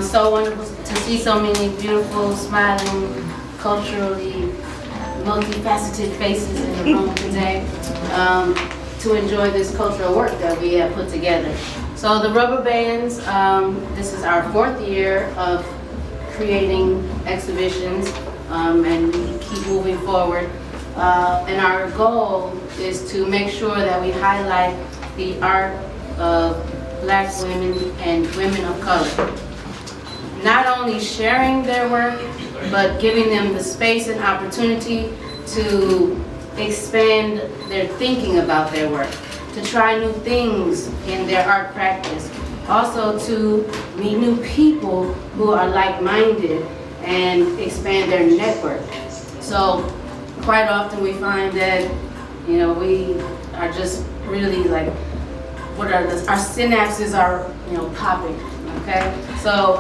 So wonderful to see so many beautiful, smiling, culturally multifaceted faces in the room today to enjoy this cultural work that we have put together. So the rubber bands, this is our 4th year of creating exhibitions, and we keep moving forward. And our goal is to make sure that we highlight the art of Black women and women of color. Not only sharing their work, but giving them the space and opportunity to expand their thinking about their work, to try new things in their art practice, also to meet new people who are like-minded and expand their network. So quite often we find that, we are just really like, our synapses are, popping, okay? So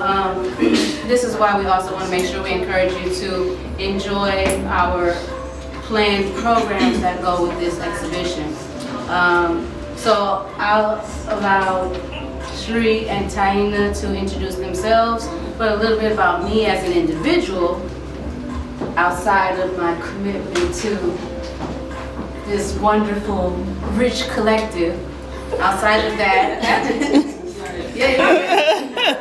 this is why we also want to make sure we encourage you to enjoy our planned programs that go with this exhibition. So I'll allow Shri and Taina to introduce themselves, but a little bit about me as an individual outside of my commitment to this wonderful, rich collective. Outside of that,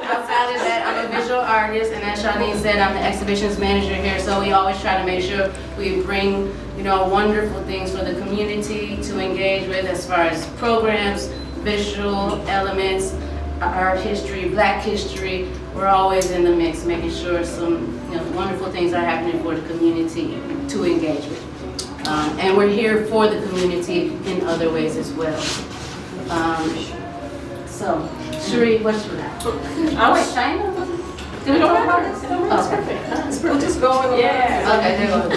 outside of that, I'm a visual artist, and as Charlene said, I'm the exhibitions manager here, so we always try to make sure we bring, wonderful things for the community to engage with as far as programs, visual elements, art history, Black history. We're always in the mix, making sure some wonderful things are happening for the community to engage with. And we're here for the community in other ways as well. So, Shri, what's your name? Wait, China? Did we talk about it? That's perfect. We'll just go with it. Yeah. Okay, there we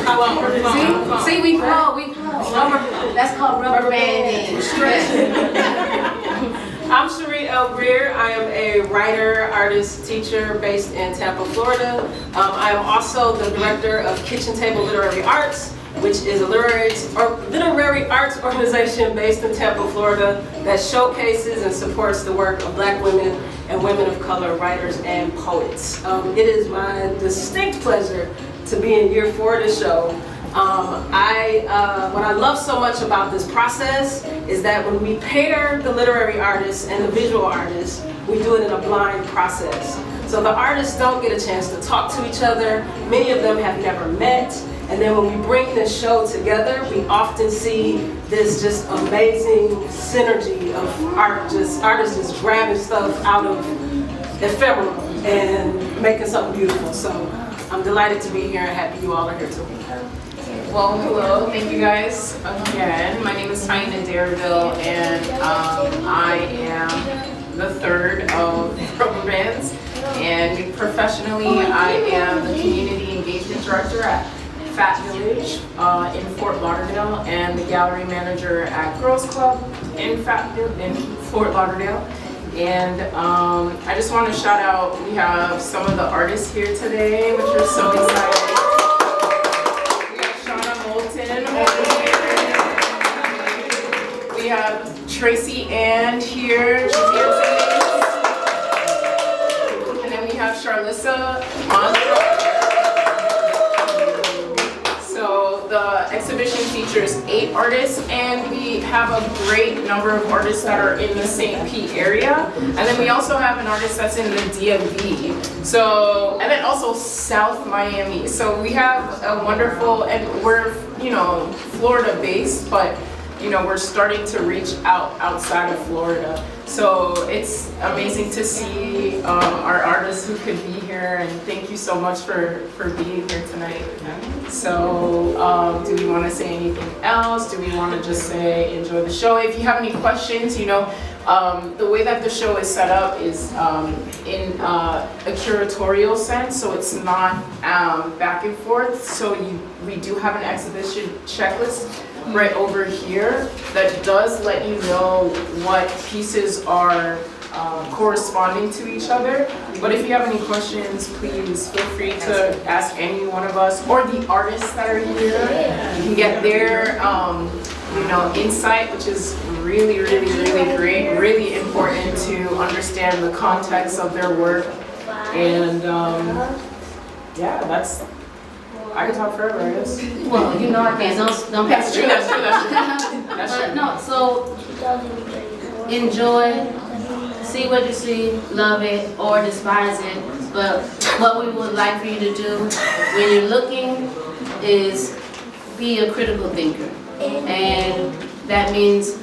go. See, we flow. Rubber, that's called rubber banding. I'm Cherie L. Greer. I am a writer, artist, teacher based in Tampa, Florida. I am also the director of Kitchen Table Literary Arts, which is a literary arts organization based in Tampa, Florida that showcases and supports the work of Black women and women of color writers and poets. It is my distinct pleasure to be in year 4 of the show. What I love so much about this process is that when we pair the literary artists and the visual artists, we do it in a blind process. So the artists don't get a chance to talk to each other. Many of them have never met. And then when we bring this show together, we often see this just amazing synergy of artists just grabbing stuff out of ephemera and making something beautiful. So I'm delighted to be here and happy you all are here too. Well, hello, thank you guys again. My name is Taina Dareville, and I am the 3rd of Rubber Bands. And professionally, I am the Community Engagement Director at Fat Village in Fort Lauderdale, and the Gallery Manager at Girls Club in Fort Lauderdale. And I just want to shout out, we have some of the artists here today, which are so exciting. We have Tracy Ann here, she's here today. And then we have Charlissa Monroe. So the exhibition features 8 artists, and we have a great number of artists that are in the St. Pete area. And then we also have an artist that's in the DMV. So, and then also South Miami. So we have a wonderful, and we're, Florida based, but we're starting to reach outside of Florida. So it's amazing to see our artists who could be here, and thank you so much for being here tonight. So do we want to say anything else? Do we want to just say enjoy the show? If you have any questions, the way that the show is set up is in a curatorial sense, so it's not back and forth. So we do have an exhibition checklist right over here that does let you know what pieces are corresponding to each other. But if you have any questions, please feel free to ask any one of us or the artists that are here. You can get their insight, which is really, really, really great, really important to understand the context of their work. And yeah, that's, I can talk forever, I guess. Well, you know I can't, don't pass That's it. true, that's true, that's true. That's But true. no, so enjoy, see what you see, love it or despise it. But what we would like for you to do when you're looking is be a critical thinker. And that means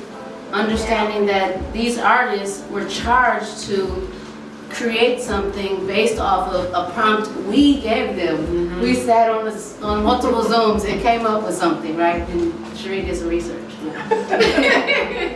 understanding that these artists were charged to create something based off of a prompt we gave them. We sat on multiple Zooms and came up with something, right? And Sheree did some research.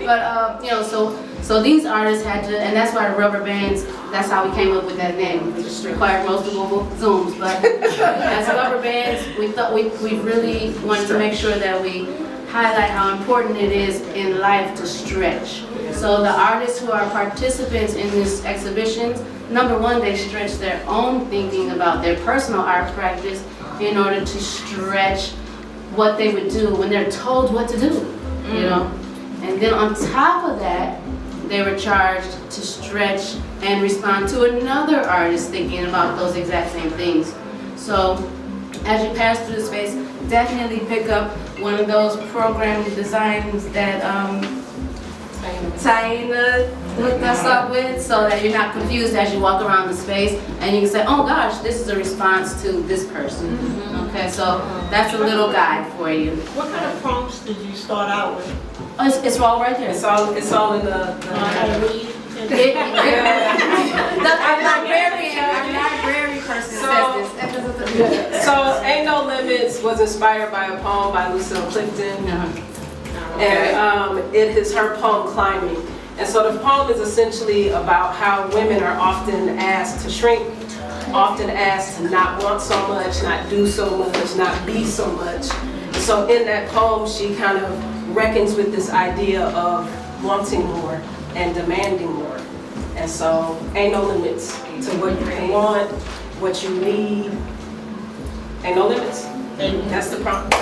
But you know, so these artists had to, and that's why the rubber bands. That's how we came up with that name. It just required multiple Zooms. But as rubber bands, we thought we really wanted to make sure that we highlight how important it is in life to stretch. So the artists who are participants in these exhibitions, number one, they stretch their own thinking about their personal art practice in order to stretch what they would do when they're told what to do, you know? And then on top of that, they were charged to stretch and respond to another artist thinking about those exact same things. So as you pass through the space, definitely pick up one of those program designs that Taina hooked us up with, so that you're not confused as you walk around the space and you can say, oh gosh, this is a response to this person. Okay, so that's a little guide for you. What kind of prompts did you start out with? Oh, it's all right there. It's all in the Our library person says this. So Ain't No Limits was inspired by a poem by Lucille Clifton. And it is her poem, Climbing. And so the poem is essentially about how women are often asked to shrink, often asked to not want so much, not do so much, not be so much. So in that poem, she kind of reckons with this idea of wanting more and demanding more. And so ain't no limits to what you can want, what you need. Ain't no limits. That's the prompt.